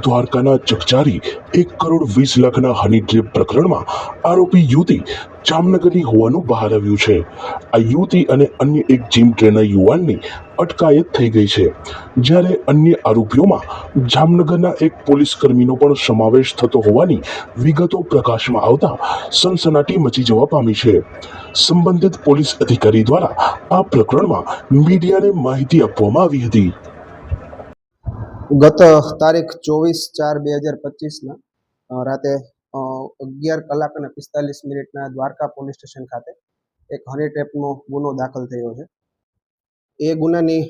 દ્વારકાના ચકચારી 1,20,00,000ના હની ટ્રેપ પ્રકરણમાં આરોપી યુવતી જામનગરની હોવાનું બહાર આવ્યું છે. આ યુવતી અને અન્ય એક જીમ ટ્રેનર યુવાનની અટકાયત થઈ ગઈ છે, જ્યારે અન્ય આરોપીઓમાં જામનગરના એક પોલીસ કર્મીનો પણ સમાવેશ થતો હોવાની વિગતો પ્રકાશમાં આવતા સનસનાટી મચી જવા પામી છે. સંબંધિત પોલીસ અધિકારી દ્વારા આ પ્રકરણમાં મીડિયાને માહિતી આપવામાં આવી હતી. ગત તારીખ 24/4/2025 રાતે 11:45 દ્વારકા પોલીસ સ્ટેશન ખાતે એક હની ટ્રેપનો ગુનો દાખલ થયો છે. એ ગુનાની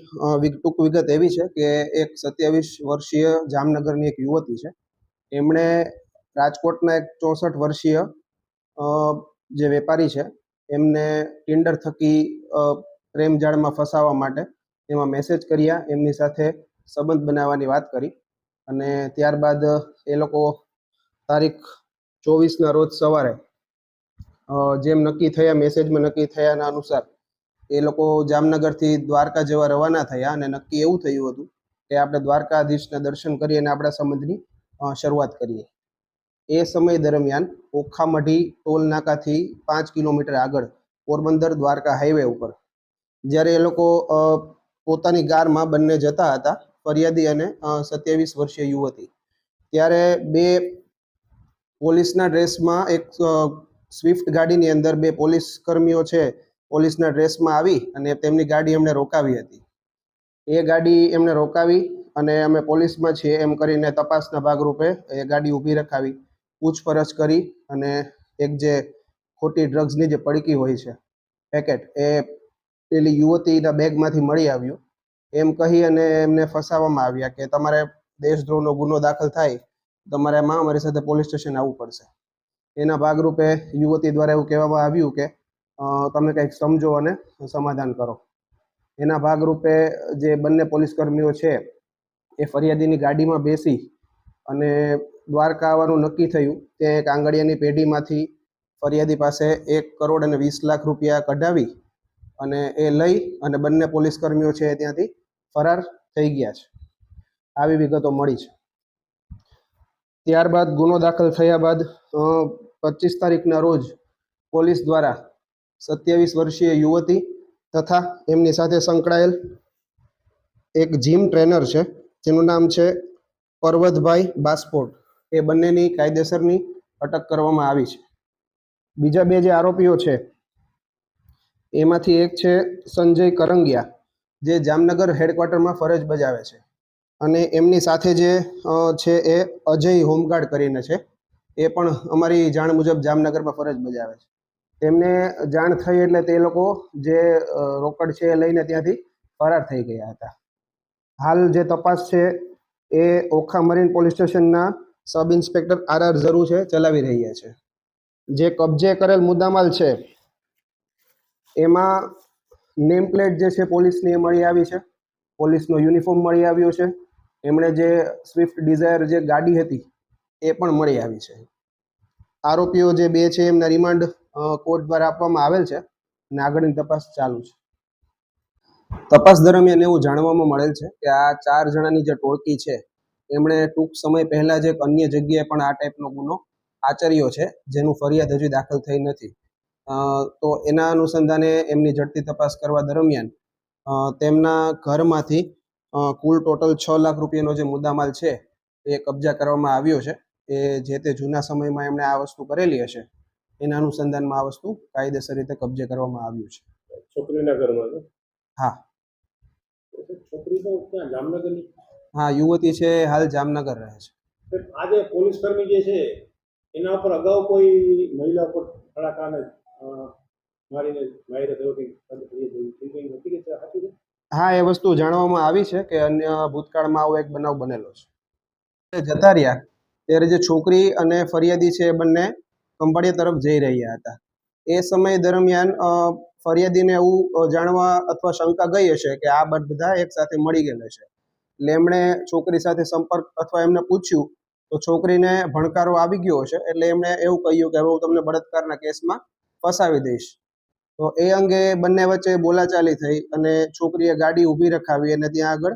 ટૂંક વિગત એવી છે કે એક 27 વર્ષીય જામનગરની એક યુવતી છે. એમણે રાજકોટના એક 64 વર્ષીય જે વેપારી છે એમને ટિન્ડર થકી પ્રેમ જાળમાં ફસાવવા માટે એમાં મેસેજ કર્યા, એમની સાથે સંબંધ બનાવવાની વાત કરી અને ત્યારબાદ એ લોકો તારીખ 24ના રોજ સવારે જેમ નક્કી થયા, મેસેજમાં નક્કી થયાના અનુસાર એ લોકો જામનગરથી દ્વારકા જવા રવાના થયા અને નક્કી એવું થયું હતું કે આપણે દ્વારકાધીશના દર્શન કરી અને આપણા સંબંધની શરૂઆત કરીએ. એ સમય દરમિયાન ઓખામઢી ટોલ નાકાથી 5 કિલોમીટર આગળ પોરબંદર દ્વારકા હાઈવે ઉપર જ્યારે એ લોકો પોતાની કારમાં બંને જતા હતા, ફરિયાદી અને 27 વર્ષીય યુવતી, ત્યારે બે પોલીસના ડ્રેસમાં એક સ્વિફ્ટ ગાડીની અંદર બે પોલીસ કર્મીઓ છે પોલીસના ડ્રેસમાં આવી અને તેમની ગાડી એમણે રોકાવી હતી. એ ગાડી એમણે રોકાવી અને અમે પોલીસમાં છીએ એમ કરીને તપાસના ભાગરૂપે એ ગાડી ઊભી રખાવી, પૂછપરછ કરી અને એક જે ખોટી ડ્રગ્સની જે પડીકી હોય છે પેકેટ, એ પેલી યુવતીના બેગમાંથી મળી આવ્યું. એમ કહી અને એમને ફસાવવામાં આવ્યા કે તમારે દેશદ્રોહનો ગુનો દાખલ થાય તમારે અમારી સાથે પોલીસ સ્ટેશન આવવું પડશે. એના ભાગરૂપે યુવતી દ્વારા એવું કહેવામાં આવ્યું કે તમે કંઈક સમજો અને સમાધાન કરો. એના ભાગરૂપે જે બંને પોલીસ કર્મીઓ છે એ ફરિયાદીની ગાડીમાં બેસી અને દ્વારકા આવવાનું નક્કી થયું. તે એક આંગળીયાની પેઢીમાંથી ફરિયાદી પાસે 1,20,00,000 રૂપિયા કઢાવી અને એ લઈ અને બંને પોલીસ કર્મીઓ છે ત્યાંથી ફરાર થઈ ગયા છે. આવી વિગતો મળી છે. ત્યારબાદ ગુનો દાખલ થયા બાદ 25 તારીખના રોજ પોલીસ દ્વારા 27 વર્ષીય યુવતી તથા એમની સાથે સંકળાયેલ એક જીમ ટ્રેનર છે જેનું નામ છે પરવતભાઈ બાસ્પોટ, એ બંનેની કાયદેસરની અટક કરવામાં આવી છે. બીજા બે જે આરોપીઓ છે એમાંથી એક છે સંજય કરંગિયા, જે જામનગર હેડક્વાર્ટરમાં ફરજ બજાવે છે, અને એમની સાથે જે છે એ અજય હોમગાર્ડ કરીને છે, એ પણ અમારી જાણ મુજબ જામનગરમાં ફરજ બજાવે છે. તેમને જાણ થઈ એટલે તે લોકો જે રોકડ છે એ લઈને ત્યાંથી ફરાર થઈ ગયા હતા. હાલ જે તપાસ છે એ ઓખા મરીન પોલીસ સ્ટેશનના સબ ઇન્સ્પેક્ટર RR ઝરૂ છે ચલાવી રહ્યા છે. જે કબજે કરેલ મુદ્દામાલ છે એમાં નેમ પ્લેટ જે છે પોલીસની મળી આવી છે, પોલીસનો યુનિફોર્મ મળી આવ્યો છે, એમણે જે સ્વિફ્ટ ડિઝાયર જે ગાડી હતી એ પણ મળી આવી છે. આરોપીઓ જે બે છે એમના રિમાન્ડ કોર્ટ દ્વારા આપવામાં આવેલ છે અને આગળની તપાસ ચાલુ છે. તપાસ દરમિયાન એવું જાણવામાં મળેલ છે કે આ 4 જણાની જે ટોળકી છે એમણે ટૂંક સમય પહેલા જ એક અન્ય જગ્યાએ પણ આ ટાઈપનો ગુનો આચર્યો છે, જેનું ફરિયાદ હજી દાખલ થઈ નથી. તો એના અનુસંધાને એમની ઝડપી તપાસ કરવા દરમિયાન તેમના ઘરમાંથી કુલ ટોટલ 6 લાખ રૂપિયાનો જે મુદ્દામાલ છે એ કબજા કરવામાં આવ્યો છે. એ જે તે જૂના સમયમાં એમણે આ વસ્તુ કરેલી હશે એના અનુસંધાનમાં આ વસ્તુ કાયદેસર રીતે કબજે કરવામાં આવ્યું છે. છોકરીના ઘરમાં? હા. છોકરી તો ક્યાં જામનગરની? હા, યુવતી છે હાલ જામનગર રહે છે. આ જે પોલીસ કર્મી જે છે એના ઉપર અગાઉ કોઈ મહિલા ઉપર ફડાકાને મારીને માર્યા થયો કે હા, એ વસ્તુ જાણવામાં આવી છે કે અન્ય ભૂતકાળમાં આવો એક બનાવ બનેલો છે. જતા રહ્યા ત્યારે જે છોકરી અને ફરિયાદી છે એ બંને ખંભાળિયા તરફ જઈ રહ્યા હતા. એ સમય દરમિયાન ફરિયાદીને એવું જાણવા અથવા શંકા ગઈ હશે કે આ બધા એક સાથે મળી ગયેલા છે, એટલે એમણે છોકરી સાથે સંપર્ક અથવા એમને પૂછ્યું તો છોકરીને ભણકારો આવી ગયો હશે, એટલે એમણે એવું કહ્યું કે હવે હું તમને બળાત્કારના કેસમાં ફસાવી દઈશ. તો એ અંગે બંને વચ્ચે બોલાચાલી થઈ અને છોકરીએ ગાડી ઊભી રખાવી અને ત્યાં આગળ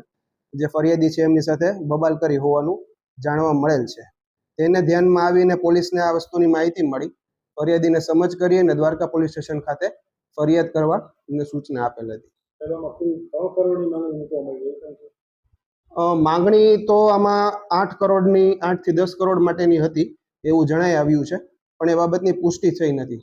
જે ફરિયાદી છે એમની સાથે બબાલ કરી હોવાનું જાણવા મળેલ છે. તેને ધ્યાનમાં આવીને પોલીસને આ વસ્તુની માહિતી મળી. ફરિયાદીને સમજ કરી અને દ્વારકા પોલીસ સ્ટેશન ખાતે ફરિયાદ કરવા એમને સૂચના આપેલ હતી. એમાં કુલ 3 કરોડની માંગણી મૂકવામાં આવી એવું કંઈ છે? માંગણી તો આમાં 8 કરોડની 8 થી 10 કરોડ માટેની હતી એવું જણાઈ આવ્યું છે, પણ એ બાબતની પુષ્ટિ થઈ નથી.